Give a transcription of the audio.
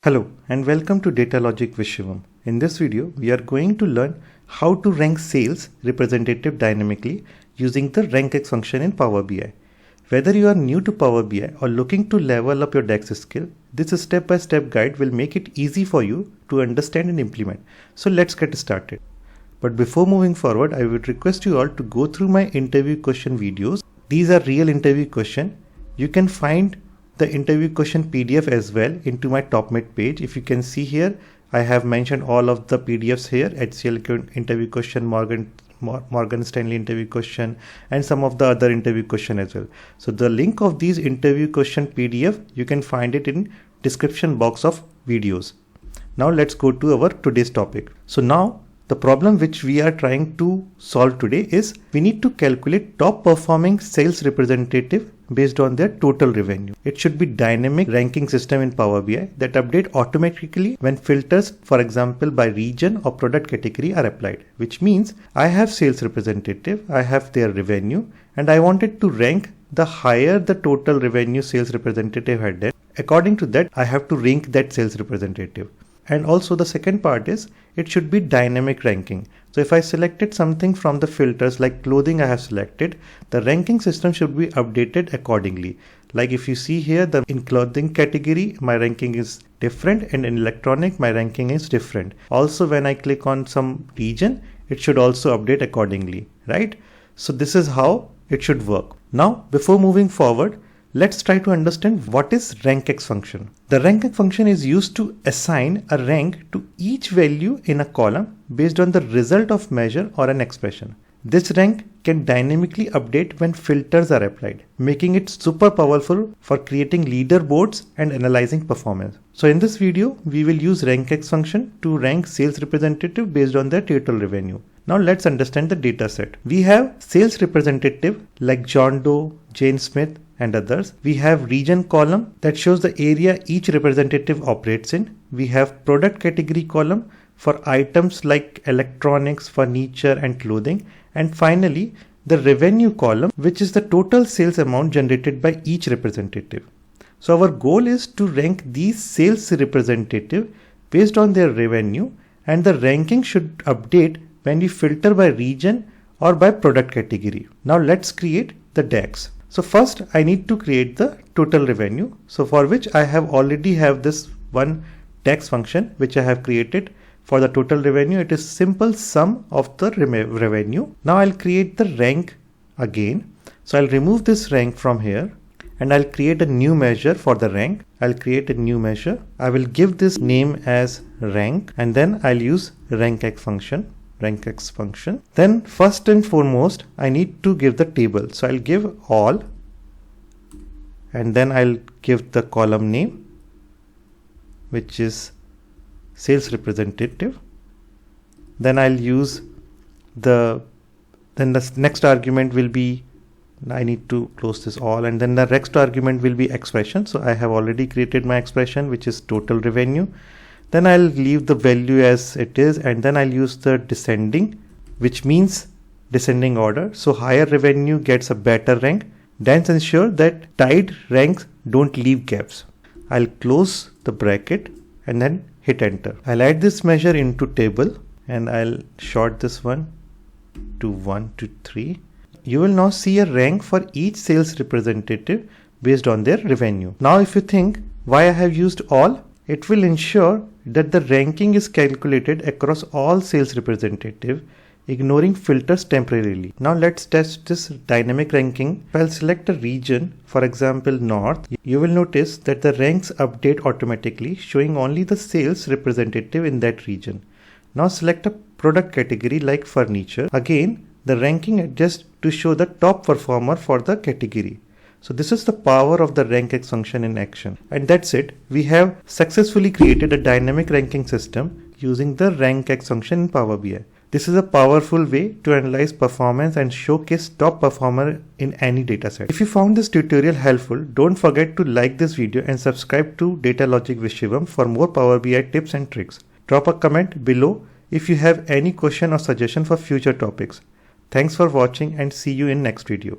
Hello and welcome to Data Logic with Shivam. In this video, we are going to learn how to rank sales representative dynamically using the RANKX function in Power BI. Whether you are new to Power BI or looking to level up your DAX skill, this step-by-step guide will make it easy for you to understand and implement. So let's get started. But before moving forward, I would request you all to go through my interview question videos. These are real interview questions. You can find the interview question PDF as well into my top mid page. If you can see here, I have mentioned all of the PDFs here: HCL interview question, Morgan Stanley interview question, and some of the other interview question as well. So the link of these interview question PDF, you can find it in description box of videos. Now let's go to our today's topic. So now the problem which we are trying to solve today is we need to calculate top performing sales representative based on their total revenue. It should be dynamic ranking system in Power BI that update automatically when filters, for example, by region or product category are applied, which means I have sales representative, I have their revenue, and I wanted to rank the higher the total revenue sales representative had done. According to that, I have to rank that sales representative. And also the second part is it should be dynamic ranking. So if I selected something from the filters like clothing I have selected, the ranking system should be updated accordingly. Like if you see here, in clothing category, my ranking is different, and in electronic, my ranking is different. Also, when I click on some region, it should also update accordingly, right? So this is how it should work. Now, before moving forward, let's try to understand what is RANKX function. The RANKX function is used to assign a rank to each value in a column based on the result of measure or an expression. This rank can dynamically update when filters are applied, making it super powerful for creating leaderboards and analyzing performance. So in this video, we will use RANKX function to rank sales representative based on their total revenue. Now let's understand the data set. We have sales representative like John Doe, Jane Smith, and others. We have region column that shows the area each representative operates in. We have product category column for items like electronics, furniture, and clothing. And finally, the revenue column, which is the total sales amount generated by each representative. So our goal is to rank these sales representative based on their revenue, and the ranking should update when we filter by region or by product category. Now let's create the DAX. So first I need to create the total revenue. So for which I already have this one DAX function which I have created for the total revenue. It is simple sum of the revenue. Now I'll create the rank again. So I'll remove this rank from here and I'll create a new measure for the rank. I'll create a new measure. I will give this name as rank, and then I'll use RANKX function. Then first and foremost, I need to give the table. So I'll give all, and then I'll give the column name, which is sales representative. Then I'll use the next argument will be, I need to close this all, and then the next argument will be expression. So I have already created my expression, which is total revenue. Then I'll leave the value as it is, and then I'll use the descending, which means descending order. So higher revenue gets a better rank. Then ensure that tied ranks don't leave gaps. I'll close the bracket and then hit enter. I'll add this measure into table and I'll sort this one to 1 to 3. You will now see a rank for each sales representative based on their revenue. Now if you think why I have used all, it will ensure that the ranking is calculated across all sales representative, ignoring filters temporarily. Now let's test this dynamic ranking. If I'll select a region, for example North, you will notice that the ranks update automatically, showing only the sales representative in that region. Now select a product category like furniture. Again, the ranking adjusts to show the top performer for the category. So this is the power of the RANKX function in action. And that's it. We have successfully created a dynamic ranking system using the RANKX function in Power BI. This is a powerful way to analyze performance and showcase top performer in any dataset. If you found this tutorial helpful, don't forget to like this video and subscribe to Data Logic with Shivam for more Power BI tips and tricks. Drop a comment below if you have any question or suggestion for future topics. Thanks for watching and see you in next video.